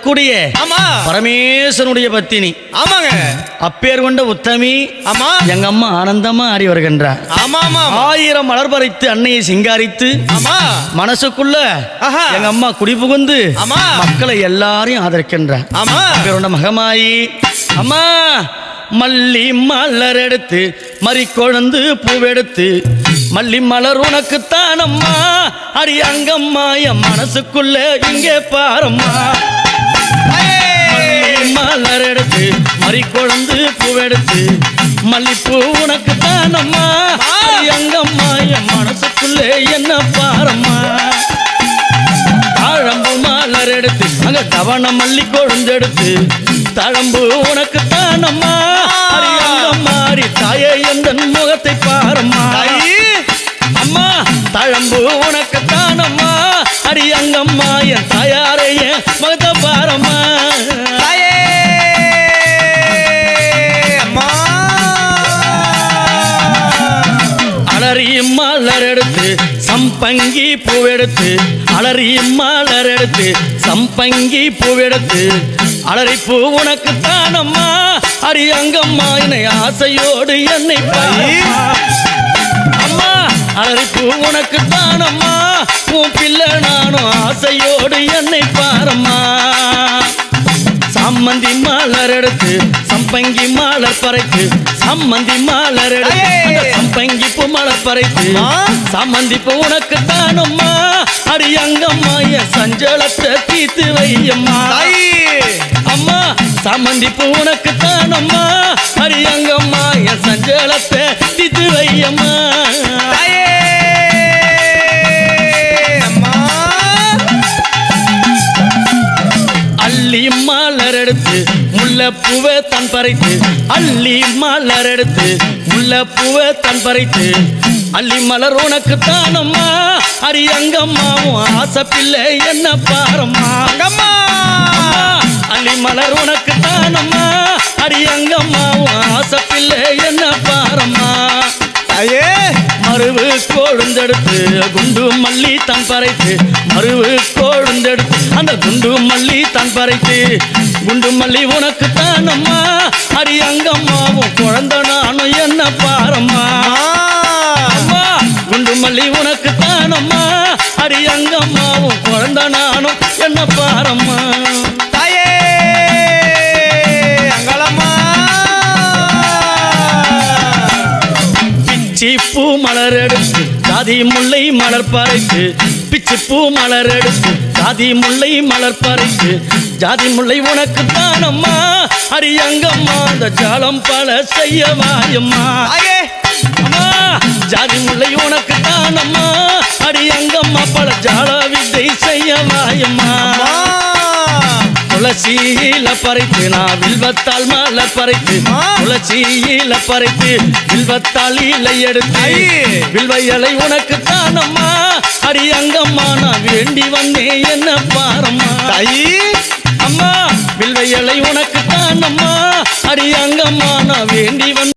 கூடிய பரமேஸ்வரனுடைய பத்தினி. ஆமாங்க. அப்பேர் கொண்ட உத்தமி. ஆமா. எங்க அம்மா ஆனந்தமா ஆடி வருகின்றார். ஆமா ஆமா. 1000 மலர் பறித்து அன்னையை சிங்காரித்து. ஆமா. மனசுக்குள்ள எங்க அம்மா குடி புகுந்து மக்களை எல்லாரையும் ஆதரிக்கின்றார். ஆமா. அப்பேர் கொண்ட மகமாயி. அம்மா மல்லி மலர் எடுத்து மறி கொழுந்து பூவெடுத்து மல்லி மலர் உனக்குத்தான் அம்மா அடி அங்கம்மா என் மனசுக்குள்ள இங்கே பாரம்மா. மலர் எடுத்து மறி கொழுந்து பூவெடுத்து மல்லிப்பூ உனக்குத்தான் அம்மா அடி அங்கம்மா என் மனசுக்குள்ளே என்ன பாரம்மா. தாழம்பு மலர் எடுத்து அங்க தவண மல்லி கொழுந்தெடுத்து தழம்பு உனக்குத்தான் அம்மா அடி அங்கம்மா அடி தாயே எந்த முகத்தை பாரம்மா. அம்மா தழம்பு உனக்குத்தான் அம்மா அடி அங்கம்மா என் தாயாரைய முகத்தை பாரம்மா. அலறி மலர் எடுத்து சம்பங்கி பூவெடுத்து அலறி மலர் எடுத்து சம்பங்கி பூவெடுத்து அலறி பூ உனக்குத்தான் அம்மா அடி அங்கம்மா என்னை ஆசையோடு என்னை அம்மா அலறி பூ உனக்குத்தான் அம்மா உன் பிள்ளை நானும் ஆசையோடு என்னை பாரம்மா. சம்மந்தி மலர் எடுத்து சம்பங்கி மலர் பறைத்து சம்மந்தி மலர் எடுத்து சம்பங்கி பூ மலர் பறைத்து சம்மந்தி பூ உனக்குத்தான் அம்மா அடி அங்கம்மா என் சஞ்சலத்தை தீத்து வையம்மா. அம்மா சம்மந்தி பூ உனக்குத்தான் அம்மா அடி அங்கம்மா என் சஞ்சலத்தை தீத்து வையம்மா. அள்ளி மலர் எடுத்து முல்லைப்பூவை தன் பறித்து அள்ளி மலர் எடுத்து முல்லைப்பூவை தன் பறித்து அள்ளி மலர் உனக்குத்தான் அம்மா அடி அங்கம்மாவும் ஆசை பிள்ளை என்ன பாரம்மா. அள்ளி மலர் உனக்குத்தான் அம்மா அடி அங்கம்மாவும் ஆசை பிள்ளை என்ன பாரம்மா. மருவு கொழுந்தெடுத்து குண்டு மல்லி தன் பறைத்து மருவு கொழுந்தெடுத்து அந்த குண்டு மல்லி தன் பறைத்து குண்டு மல்லி உனக்குத்தான் அம்மா அடி அங்கம்மாவும் குழந்தை நானும் என்ன பாரம்மா. அம்மா குண்டு மல்லி உனக்குத்தான் அம்மா அடி அங்கம்மாவும் குழந்தை நானும் என்ன பாரம்மா. பூ மலர் எடுத்து ஜாதி முல்லை மலர் பறித்து பிச்சு பூ மலர் எடுத்து ஜாதி முல்லை மலர் பறித்து ஜாதி முல்லை உனக்குத்தான் அம்மா அடி அங்கம்மா அந்த ஜாலம் பல செய்ய வாயம்மா. அம்மா ஜாதி முல்லை உனக்குத்தான் அம்மா அடி அங்கம்மா பல ஜால வித்தை செய்ய வாயம்மா. துளசியில பறித்து நான் வில்வத்தால் மலர் பறித்து துளசியில பறித்து வில்வத்தால் இலை எடுத்து வில்வையலை உனக்குத்தான் அம்மா அடி அங்கம்மா நான் வேண்டி வந்தேன் என்ன பாரம்மா. அம்மா வில்வையலை உனக்குத்தான் அம்மா அடி அங்கம்மா நான் வேண்டி வந்தேன்.